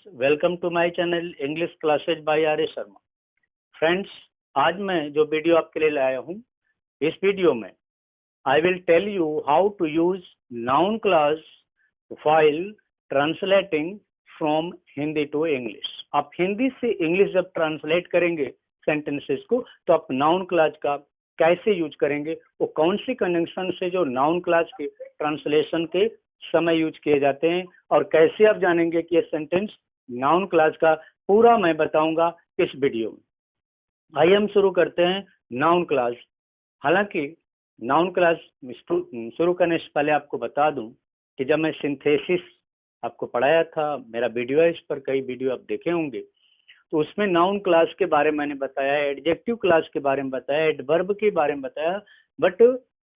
Welcome to my channel English classes by R A Sharma. Friends, आज मैं जो video आपके लिए लाया हूँ, इस वीडियो में I will tell you how to use noun clause while translating from Hindi to English. आप हिंदी से इंग्लिश जब ट्रांसलेट करेंगे सेंटेंसेस को, तो आप नाउन क्लॉज का कैसे यूज करेंगे, वो कौन सी कंजंक्शन से जो नाउन क्लॉज के ट्रांसलेशन के समय यूज किए जाते हैं, और कैसे आप जानेंगे कि ये सेंटेंस नाउन क्लॉज का, पूरा मैं बताऊंगा इस वीडियो में। आइए हम शुरू करते हैं नाउन क्लॉज। हालांकि नाउन क्लॉज शुरू करने से पहले आपको बता दूं कि जब मैं सिंथेसिस आपको पढ़ाया था, मेरा वीडियो है, इस पर कई वीडियो आप देखे होंगे, तो उसमें नाउन क्लॉज के बारे में मैंने बताया, एडजेक्टिव क्लॉज के बारे में बताया, एडवर्ब के बारे में बताया, बट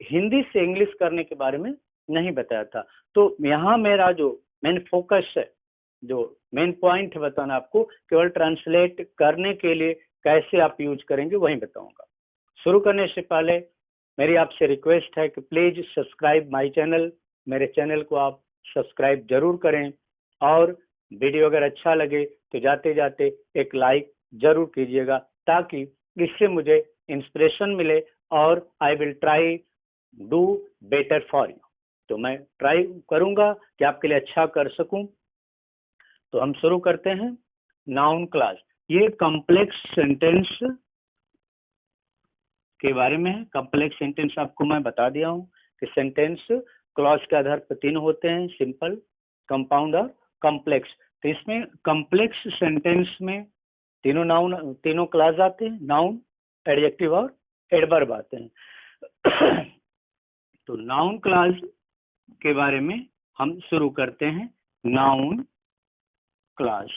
हिंदी से इंग्लिश करने के बारे में नहीं बताया था। तो यहाँ मेरा जो मेन फोकस है, जो मेन पॉइंट है बताना आपको, केवल ट्रांसलेट करने के लिए कैसे आप यूज करेंगे वही बताऊंगा। शुरू करने से पहले मेरी आपसे रिक्वेस्ट है कि प्लीज सब्सक्राइब माय चैनल। मेरे चैनल को आप सब्सक्राइब जरूर करें, और वीडियो अगर अच्छा लगे तो जाते जाते एक लाइक जरूर कीजिएगा, ताकि इससे मुझे इंस्पिरेशन मिले और I will try do better for you. तो मैं ट्राई करूंगा कि आपके लिए अच्छा कर सकूं। तो हम शुरू करते हैं नाउन क्लॉज। ये कॉम्प्लेक्स सेंटेंस के बारे में है। कॉम्प्लेक्स सेंटेंस आपको मैं बता दिया हूं कि सेंटेंस क्लॉज के आधार पर तीन होते हैं, सिंपल, कंपाउंड और कॉम्प्लेक्स। तो इसमें कॉम्प्लेक्स सेंटेंस में तीनों क्लॉज आते हैं, नाउन, एडजेक्टिव और एडवर्ब आते हैं। तो नाउन क्लॉज के बारे में हम शुरू करते हैं। नाउन क्लॉज,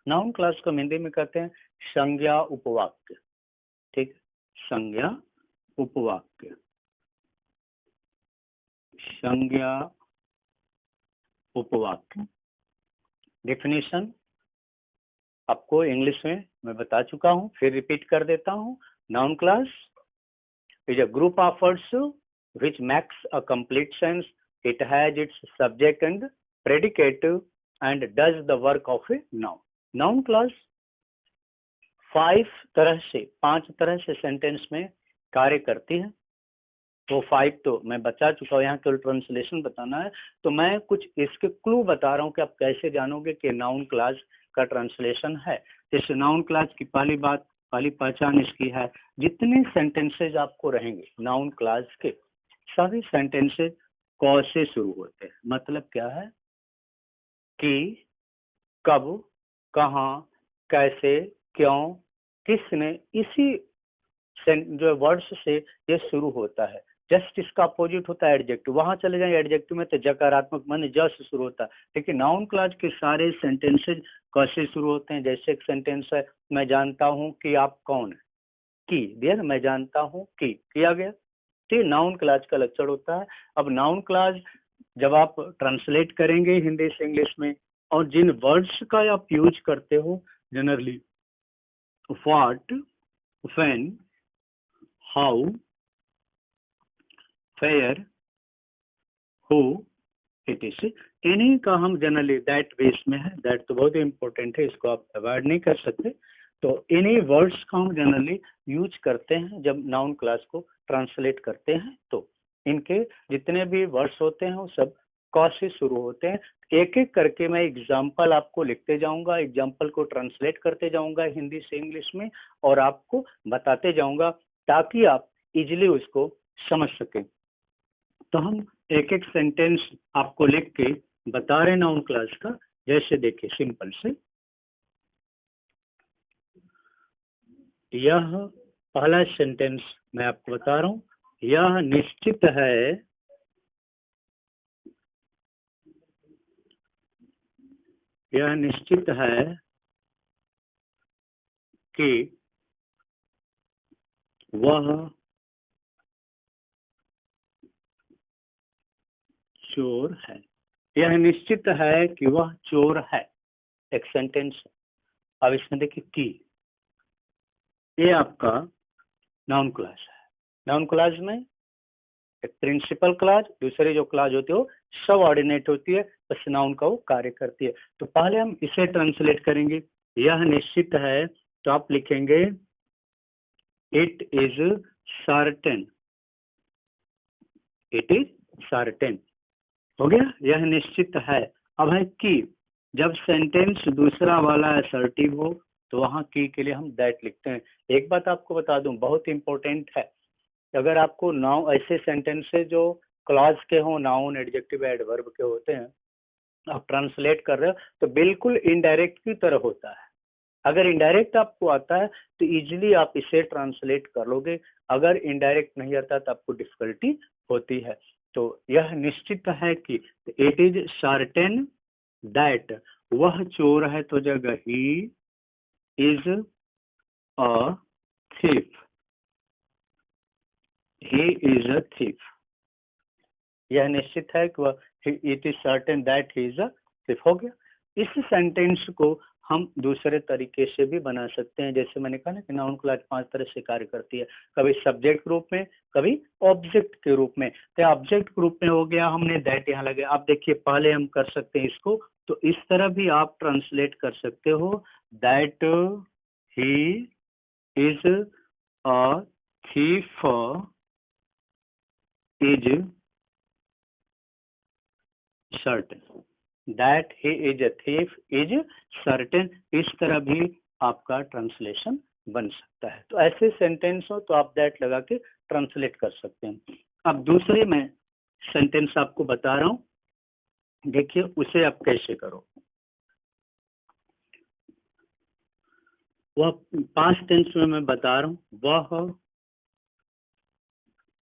नाउन क्लॉज को हिंदी में कहते हैं संज्ञा उपवाक्य। ठीक, संज्ञा उपवाक्य, संज्ञा उपवाक्य। डेफिनेशन आपको इंग्लिश में मैं बता चुका हूं, फिर रिपीट कर देता हूं। Noun clause is a group of words which makes a complete sense. It has its subject and predicate and does the work of a noun. Noun clause पांच तरह से सेंटेंस में कार्य करती है। तो 5 तो मैं बता चुका हूँ, यहाँ केवल ट्रांसलेशन बताना है। तो मैं कुछ इसके क्लू बता रहा हूँ कि आप कैसे जानोगे कि नाउन क्लॉज का ट्रांसलेशन है। जैसे नाउन क्लॉज की पहली पहचान इसकी है, जितने सेंटेंसेज आपको रहेंगे नाउन क्लॉज के, सभी सेंटेंसेज क से शुरू होते हैं। मतलब क्या है कि कब, कहाँ, कैसे, क्यों, किसने, इसी जो वर्ड्स से ये शुरू होता है। जस्ट इसका अपोजिट होता है एडजेक्टिव। वहां चले जाएंगे एडजेक्टिव में तो जकारात्मक माने ज से शुरू होता है, लेकिन नाउन क्लॉज के सारे सेंटेंसेज क से शुरू होते हैं। जैसे एक सेंटेंस है, मैं जानता हूं कि आप कौन है, की दिया ना, मैं जानता हूं कि, किया गया। तो नाउन क्लॉज का लक्षण होता है। अब नाउन क्लॉज जब आप ट्रांसलेट करेंगे हिंदी से इंग्लिश में, और जिन वर्ड्स का आप यूज करते हो generally, what, when, how, fair, who, it is, इन्हीं का हम जनरली दैट बेस में है। दैट तो बहुत ही इंपॉर्टेंट है, इसको आप अवॉइड नहीं कर सकते। तो इन्हीं वर्ड्स का हम जनरली यूज करते हैं जब नाउन क्लॉज को ट्रांसलेट करते हैं। तो इनके जितने भी वर्ड्स होते हैं वो सब क से शुरू होते हैं। एक एक करके मैं एग्जाम्पल आपको लिखते जाऊंगा, एग्जाम्पल को ट्रांसलेट करते जाऊंगा हिंदी से इंग्लिश में, और आपको बताते जाऊंगा ताकि आप इजिली उसको समझ सकें। तो हम एक एक सेंटेंस आपको लिख के बता रहे नाउन क्लॉज का। जैसे देखिए, सिंपल से, यह पहला सेंटेंस मैं आपको बता रहा हूं, यह निश्चित है, यह निश्चित है कि वह चोर है। यह निश्चित है कि वह चोर है, एक सेंटेंस। अब इसमें देखिए की, ये आपका नाउन क्लॉज है। नाउन क्लॉज में एक प्रिंसिपल क्लॉज, दूसरी जो क्लॉज होती है वो सबऑर्डिनेट होती है, बस नाउन का वो कार्य करती है। तो पहले हम इसे ट्रांसलेट करेंगे। यह निश्चित है, तो आप लिखेंगे it is certain, it is certain, हो गया, यह निश्चित है। अब है की, जब सेंटेंस दूसरा वाला असर्टिव हो तो वहां की के लिए हम दैट लिखते हैं। एक बात आपको बता दूं, बहुत इंपॉर्टेंट है, अगर आपको नाउन ऐसे सेंटेंस से जो क्लॉज के हो, नाउन एडजेक्टिव एडवर्ब के होते हैं, आप ट्रांसलेट कर रहे हो तो बिल्कुल इनडायरेक्ट की तरह होता है। अगर इनडायरेक्ट आपको आता है तो इजीली आप इसे ट्रांसलेट कर लोगे, अगर इनडायरेक्ट नहीं आता तो आपको डिफिकल्टी होती है। तो यह निश्चित है कि इट इज सर्टेन दैट, वह चोर है तो जगह he is a thief, he is a thief, यह निश्चित है कि वह, it is certain that he is a thief, हो गया। इस सेंटेंस को हम दूसरे तरीके से भी बना सकते हैं, जैसे मैंने कहा ना कि नाउन क्लॉज 5 तरह से कार्य करती है, कभी सब्जेक्ट के रूप में, कभी ऑब्जेक्ट के रूप में। तो ऑब्जेक्ट के रूप में हो गया, हमने दैट यहाँ लगे। आप देखिए पहले हम कर सकते हैं इसको, तो इस तरह भी आप ट्रांसलेट कर सकते हो, that he is a thief is certain, that he is a thief is certain, इस तरह भी आपका ट्रांसलेशन बन सकता है। तो ऐसे सेंटेंस हो तो आप दैट लगा के ट्रांसलेट कर सकते हैं। अब दूसरे मैं सेंटेंस आपको बता रहा हूं, देखिए उसे आप कैसे करो। वह पास्ट टेंस में मैं बता रहा हूं, वह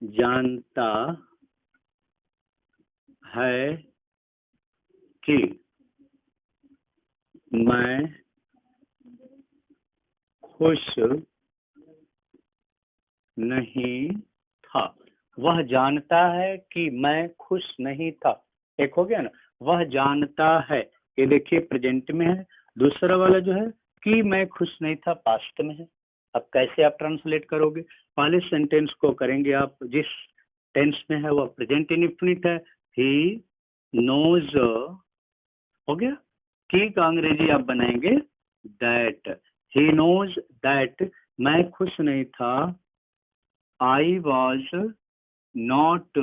जानता है कि मैं खुश नहीं था, वह जानता है कि मैं खुश नहीं था, एक हो गया ना, वह जानता है, ये देखिए प्रेजेंट में है। दूसरा वाला जो है कि मैं खुश नहीं था, पास्ट में है। अब कैसे आप ट्रांसलेट करोगे, पहले सेंटेंस को करेंगे आप जिस टेंस में है, वह प्रेजेंट इंडेफिनिट है, ही नोज, हो गया, की का अंग्रेजी आप बनाएंगे दैट, ही नोज दैट, मैं खुश नहीं था, I was not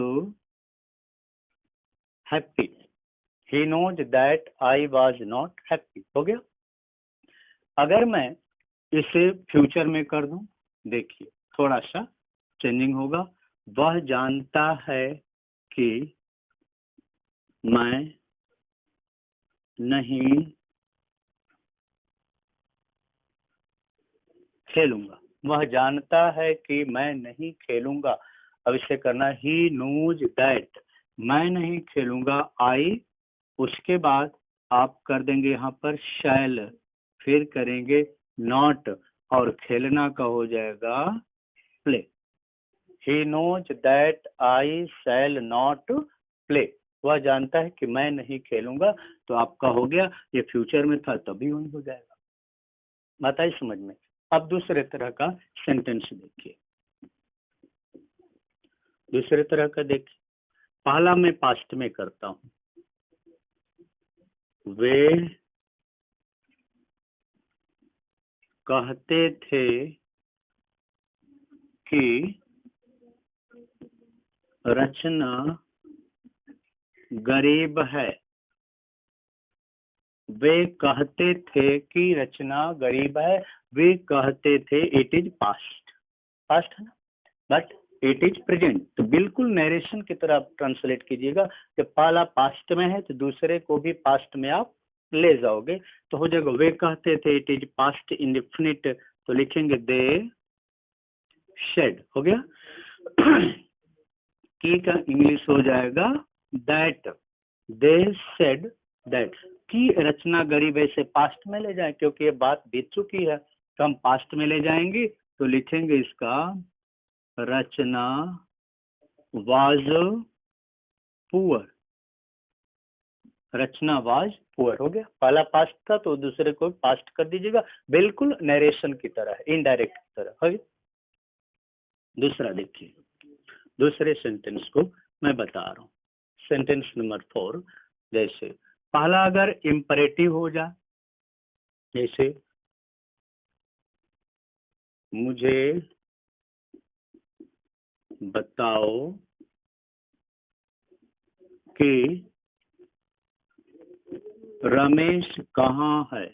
happy, he knows that I was not happy, हो गया। अगर मैं इसे फ्यूचर में कर दूं, देखिए थोड़ा सा चेंजिंग होगा, वह जानता है कि मैं नहीं खेलूंगा, वह जानता है कि मैं नहीं खेलूंगा। अब इसे करना, ही नोज दैट, मैं नहीं खेलूंगा, आई, उसके बाद आप कर देंगे यहाँ पर शैल, फिर करेंगे नॉट, और खेलना का हो जाएगा play. He knows that I shall not play, वह जानता है कि मैं नहीं खेलूंगा, तो आपका हो गया, ये फ्यूचर में था तभी वही हो जाएगा। बात आई समझ में। अब दूसरे तरह का सेंटेंस देखिए, दूसरे तरह का देखिए, पहला मैं पास्ट में करता हूं, वे कहते थे कि रचना गरीब है, वे कहते थे कि रचना गरीब है, वे कहते थे, इट इज पास्ट, पास्ट है ना, बट इट इज प्रेजेंट, तो बिल्कुल नरेशन की तरह आप ट्रांसलेट कीजिएगा। जब पहला पास्ट में है तो दूसरे को भी पास्ट में आप ले जाओगे, तो हो जाएगा, वे कहते थे, इट इज पास्ट इंडेफिनिट, तो लिखेंगे दे शेड, हो गया। की का इंग्लिश हो जाएगा दैट, दे सेड दैट, की रचना गरीब, ऐसे पास्ट में ले जाए क्योंकि ये बात बीत चुकी है, तो हम पास्ट में ले जाएंगे, तो लिखेंगे इसका Rachna was poor, Rachna was poor, हो गया। पहला पास्ट था तो दूसरे को पास्ट कर दीजिएगा, बिल्कुल नरेशन की तरह, इनडायरेक्ट की तरह, हो गया। दूसरा देखिए, दूसरे सेंटेंस को मैं बता रहा हूँ। सेंटेंस नंबर 4, जैसे पहला अगर इम्परेटिव हो जाए, जैसे मुझे बताओ कि रमेश कहाँ है,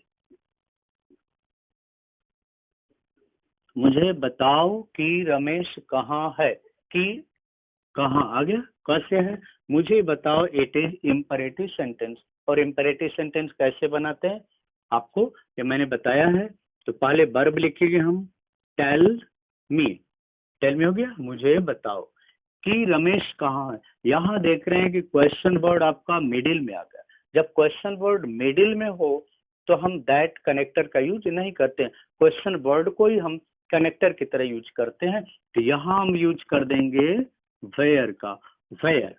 मुझे बताओ कि रमेश कहाँ है, कि कहाँ आ गया, कैसे है, मुझे बताओ। It is imperative sentence. और इम्परेटिव सेंटेंस कैसे बनाते हैं आपको ये मैंने बताया है। तो पहले वर्ब लिखेंगे हम, टेल मी। टेल मी हो गया, मुझे बताओ कि रमेश कहाँ है। यहाँ देख रहे हैं कि क्वेश्चन वर्ड आपका मिडिल में आ गया। जब क्वेश्चन वर्ड मिडिल में हो तो हम दैट कनेक्टर का यूज नहीं करते हैं, क्वेश्चन वर्ड को ही हम कनेक्टर की तरह यूज करते हैं। तो यहाँ हम यूज कर देंगे वेयर का, वेयर।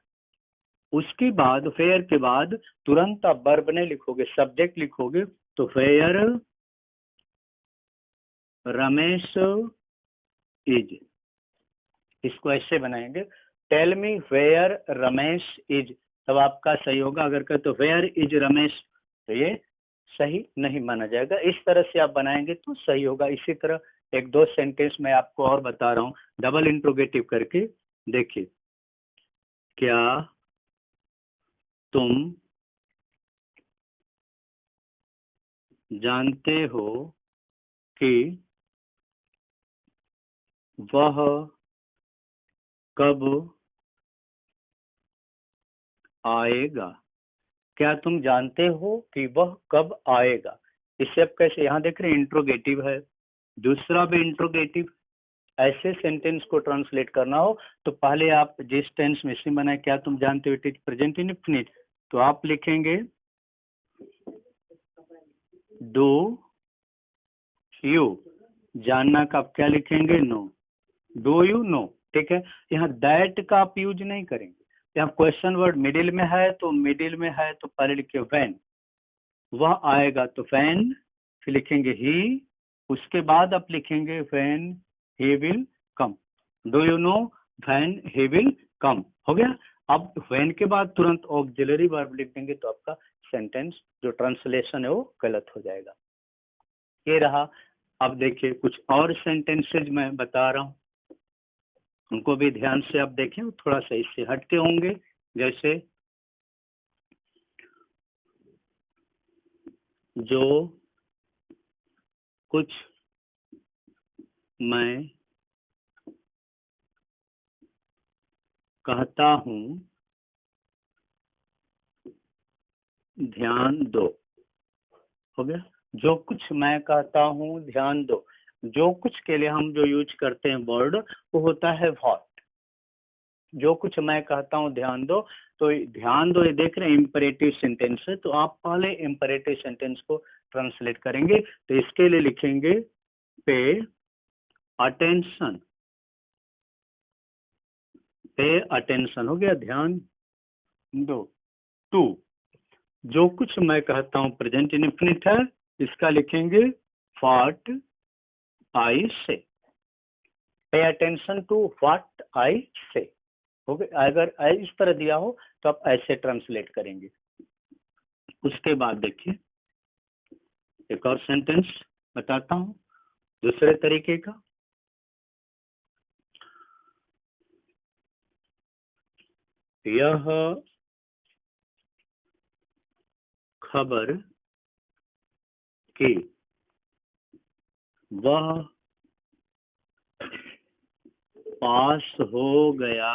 उसके बाद वेयर के बाद तुरंत आप वर्ब नहीं लिखोगे, सब्जेक्ट लिखोगे। तो वेयर रमेश इज, इसको ऐसे बनाएंगे, tell me where Ramesh is, तब आपका सही होगा। अगर कहे तो वेयर इज रमेश, तो ये सही नहीं माना जाएगा। इस तरह से आप बनाएंगे तो सही होगा। इसी तरह एक दो सेंटेंस मैं आपको और बता रहा हूँ डबल इंट्रोगेटिव करके। देखिए, क्या तुम जानते हो कि वह कब आएगा, क्या तुम जानते हो कि वह कब आएगा। इससे आप कैसे, यहाँ देख रहे हैं इंट्रोगेटिव है, दूसरा भी इंट्रोगेटिव। ऐसे सेंटेंस को ट्रांसलेट करना हो तो पहले आप जिस टेंस में से बनाए, क्या तुम जानते हो इट इज प्रेजेंट इंडेफिनिट, तो आप लिखेंगे डू यू। जानना का आप क्या लिखेंगे, नो, डू यू नो। ठीक है, यहाँ दैट का आप यूज नहीं करेंगे। यहाँ क्वेश्चन वर्ड मिडिल में है तो मिडिल में है तो पहले लिखिए व्हेन, वह आएगा तो व्हेन, फिर लिखेंगे ही, उसके बाद आप लिखेंगे when he will come. Do you know when he will come, हो गया। अब व्हेन के बाद तुरंत ऑक्सिलरी वर्ब लिख देंगे तो आपका सेंटेंस जो ट्रांसलेशन है वो गलत हो जाएगा। ये रहा। अब देखिए कुछ और सेंटेंसेज मैं बता रहा हूँ, उनको भी ध्यान से आप देखें, थोड़ा सा इससे हटके होंगे। जैसे जो कुछ मैं कहता हूँ ध्यान दो, हो गया। जो कुछ मैं कहता हूँ ध्यान दो, जो कुछ के लिए हम जो यूज करते हैं वर्ड वो होता है व्हाट। जो कुछ मैं कहता हूँ ध्यान दो, तो ध्यान दो ये देख रहे हैं इंपरेटिव सेंटेंस है, तो आप पहले इंपरेटिव सेंटेंस को ट्रांसलेट करेंगे। तो इसके लिए लिखेंगे पे अटेंशन, पे अटेंशन हो गया, ध्यान दो। टू, जो कुछ मैं कहता हूँ प्रेजेंट इंडेफिनिट है, इसका लिखेंगे व्हाट आई से, pay attention to what I से, हो गया। अगर इस तरह दिया हो तो आप ऐसे ट्रांसलेट करेंगे। उसके बाद देखिए एक और सेंटेंस बताता हूँ दूसरे तरीके का। यह खबर कि वह पास हो गया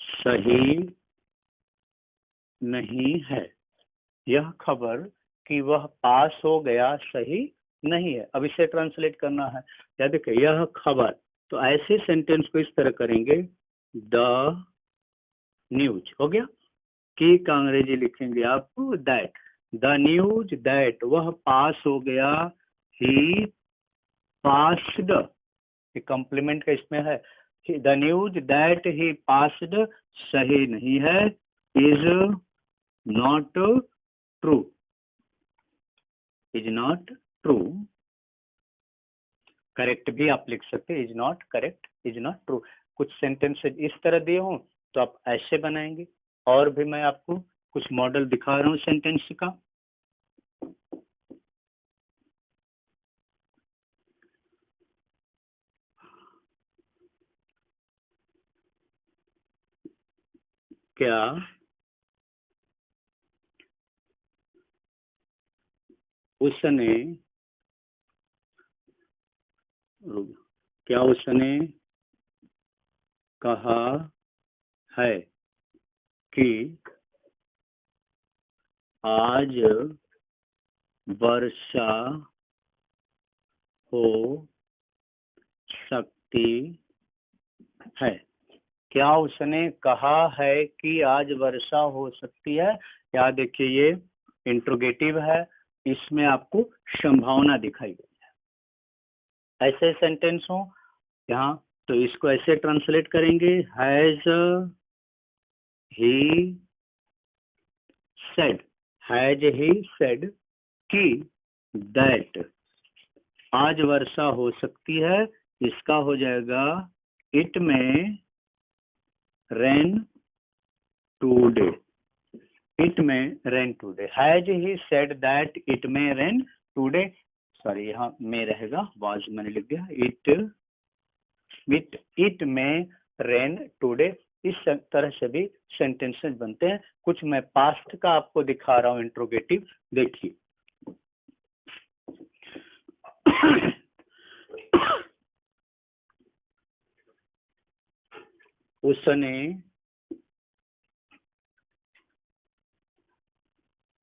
सही नहीं है। यह खबर कि वह पास हो गया सही नहीं है। अब इसे ट्रांसलेट करना है। या देखिए यह खबर, तो ऐसे सेंटेंस को इस तरह करेंगे, द न्यूज, हो गया। की का अंग्रेजी लिखेंगे आप दैट, द न्यूज दैट, वह पास हो गया, ही पास्ड, ये कॉम्प्लीमेंट का इसमें है, the news that he passed सही नहीं है, is not true, is not true. Correct भी आप लिख सकते हैं, is not correct, is not true. कुछ सेंटेंसेज इस तरह दिए हों तो आप ऐसे बनाएंगे। और भी मैं आपको कुछ मॉडल दिखा रहा हूँ सेंटेंस का। क्या उसने कहा है कि आज वर्षा हो सकती है। क्या उसने कहा है कि आज वर्षा हो सकती है? या देखिए ये इंट्रोगेटिव है, इसमें आपको संभावना दिखाई गई है। ऐसे सेंटेंस हो यहाँ तो इसको ऐसे ट्रांसलेट करेंगे, has he said, has he said कि दैट आज वर्षा हो सकती है, इसका हो जाएगा इट में रेन टुडे, इट में rain today. Has he said that it में रेन टुडे, सॉरी यहाँ में रहेगा, वाज मैंने लिख दिया, इट में रेन टुडे। इस तरह से भी सेंटेंसेस बनते हैं। कुछ मैं पास्ट का आपको दिखा रहा हूँ इंट्रोगेटिव, देखिए। उसने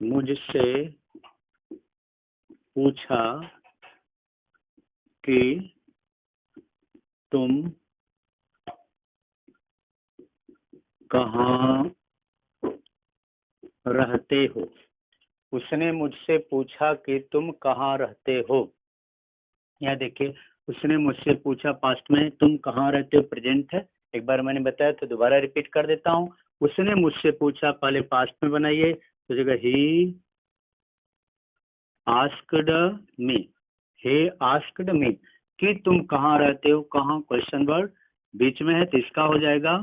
मुझसे पूछा कि तुम कहाँ रहते हो। उसने मुझसे पूछा कि तुम कहाँ रहते हो। यहाँ देखिए, उसने मुझसे पूछा पास्ट में, तुम कहाँ रहते हो प्रेजेंट है। एक बार मैंने बताया तो दोबारा रिपीट कर देता हूँ। उसने मुझसे पूछा, पहले पास्ट में बनाइए तो जगह he asked me, hey asked me कि तुम कहाँ रहते हो। कहाँ क्वेश्चन वर्ड बीच में है तो इसका हो जाएगा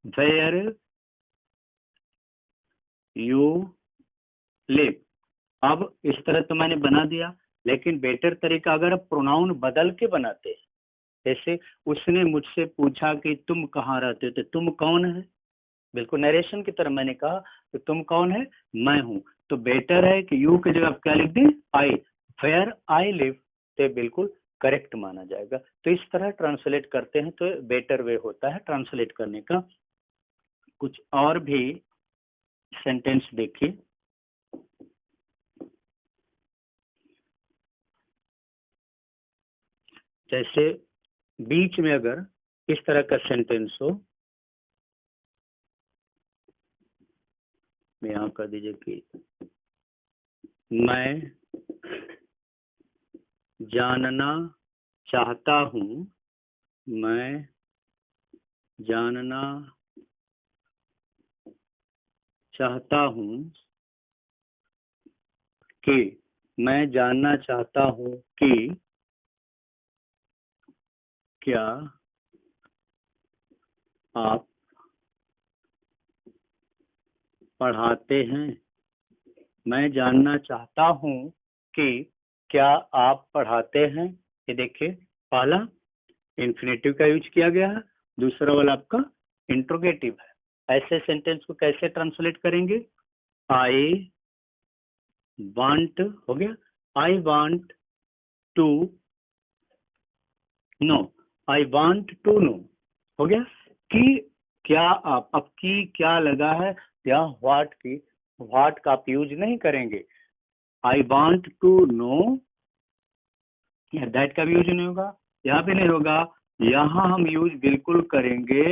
वेयर यू लिव। अब इस तरह तो मैंने बना दिया, लेकिन बेटर तरीका अगर आप प्रोनाउन बदल के बनाते हैं, जैसे उसने मुझसे पूछा कि तुम कहाँ रहते हो, तो तुम कौन है, बिल्कुल नरेशन की तरह मैंने कहा तो तुम कौन है, मैं हूं। तो बेटर है कि यू की जगह आप क्या लिख दें, आई, वेयर आई लिव, तो बिल्कुल करेक्ट माना जाएगा। तो इस तरह ट्रांसलेट करते हैं तो बेटर वे होता है ट्रांसलेट करने का। कुछ और भी सेंटेंस देखिए, जैसे बीच में अगर इस तरह का सेंटेंस हो, मैं यहाँ कर दीजिए कि मैं जानना चाहता हूँ, मैं जानना चाहता हूँ कि, मैं जानना चाहता हूँ कि क्या आप पढ़ाते हैं। मैं जानना चाहता हूँ कि क्या आप पढ़ाते हैं। ये देखिए, पहला इन्फिनेटिव का यूज किया गया है, दूसरा वाला आपका इंट्रोगेटिव है। ऐसे सेंटेंस को कैसे ट्रांसलेट करेंगे, आई वांट हो गया, I want to know, I want to know हो गया। कि क्या आप, अब की क्या लगा है, या व्हाट की, व्हाट का आप यूज नहीं करेंगे। आई वांट टू नो, या दैट का भी यूज नहीं होगा, यहाँ पे नहीं होगा। यहाँ हम यूज बिल्कुल करेंगे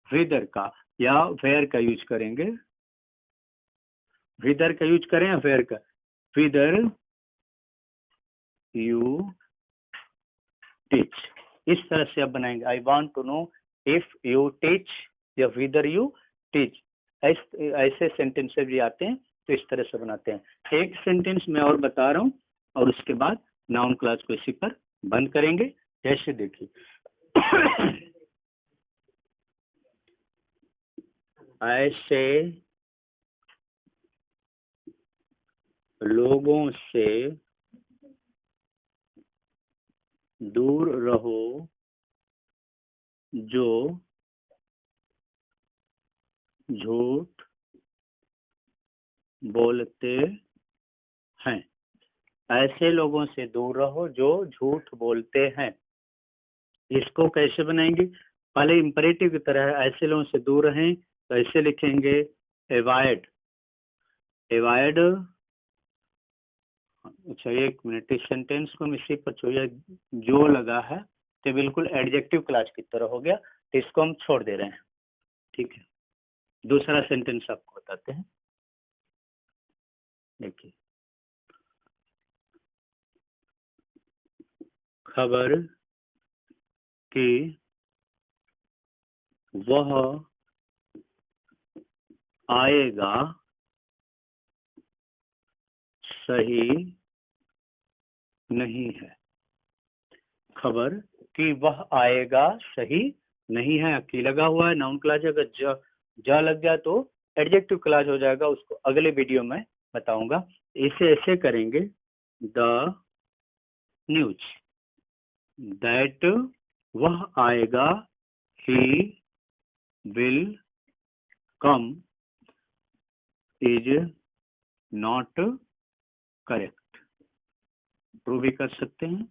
विदर का या वेयर का यूज करेंगे। विदर का यूज करें या वेयर का, विदर यू टीच, इस तरह से आप बनाएंगे। I want to know if you teach या विदर यू टीच। ऐसे सेंटेंसेस भी आते हैं तो इस तरह से बनाते हैं। एक सेंटेंस मैं और बता रहा हूँ और उसके बाद नाउन क्लास को इसी पर बंद करेंगे। जैसे देखिए ऐसे लोगों से दूर रहो जो झूठ बोलते हैं। ऐसे लोगों से दूर रहो जो झूठ बोलते हैं। इसको कैसे बनाएंगे? पहले इंपरेटिव की तरह ऐसे लोगों से दूर रहें, तो ऐसे लिखेंगे एवॉइड। एवॉइड, अच्छा एक मिनट, इस सेंटेंस को हम इसी पर छोड़िए, जो लगा है तो बिल्कुल एडजेक्टिव क्लास की तरह हो गया, तो इसको हम छोड़ दे रहे हैं। ठीक है, दूसरा सेंटेंस आपको बताते हैं। देखिए, खबर कि वह आएगा सही नहीं है। खबर कि वह आएगा सही नहीं है, की लगा हुआ है, नाउन क्लास। अगर ज लग जाए तो एडजेक्टिव क्लास हो जाएगा, उसको अगले वीडियो में बताऊंगा। इसे ऐसे करेंगे, द न्यूज दैट वह आएगा, he will come, is not correct. Prove भी कर सकते हैं।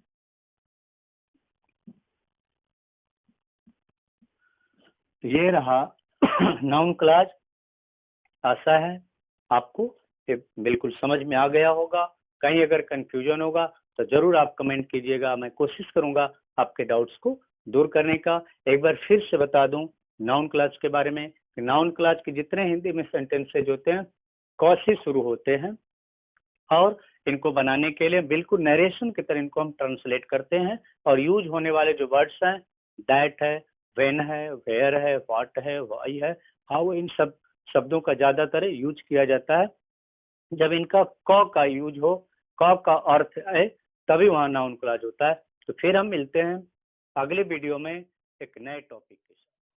ये रहा नाउन क्लास। आशा है आपको ये बिल्कुल समझ में आ गया होगा। कहीं अगर कंफ्यूजन होगा तो जरूर आप कमेंट कीजिएगा, मैं कोशिश करूंगा आपके डाउट्स को दूर करने का। एक बार फिर से बता दूं नाउन क्लास के बारे में, नाउन क्लास के जितने हिंदी में सेंटेंसेज होते हैं क से शुरू होते हैं, और इनको बनाने के लिए बिल्कुल नरेशन की तरह इनको हम ट्रांसलेट करते हैं। और यूज होने वाले जो वर्ड्स हैं, दैट है, व्हेन है, वेयर है, व्हाट है, व्हाई है, हाउ, इन सब शब्दों का ज्यादातर यूज किया जाता है। जब इनका क का यूज हो, क का अर्थ है, तभी वहां नाउन क्लास होता है। तो फिर हम मिलते हैं अगले वीडियो में एक नए टॉपिक के साथ।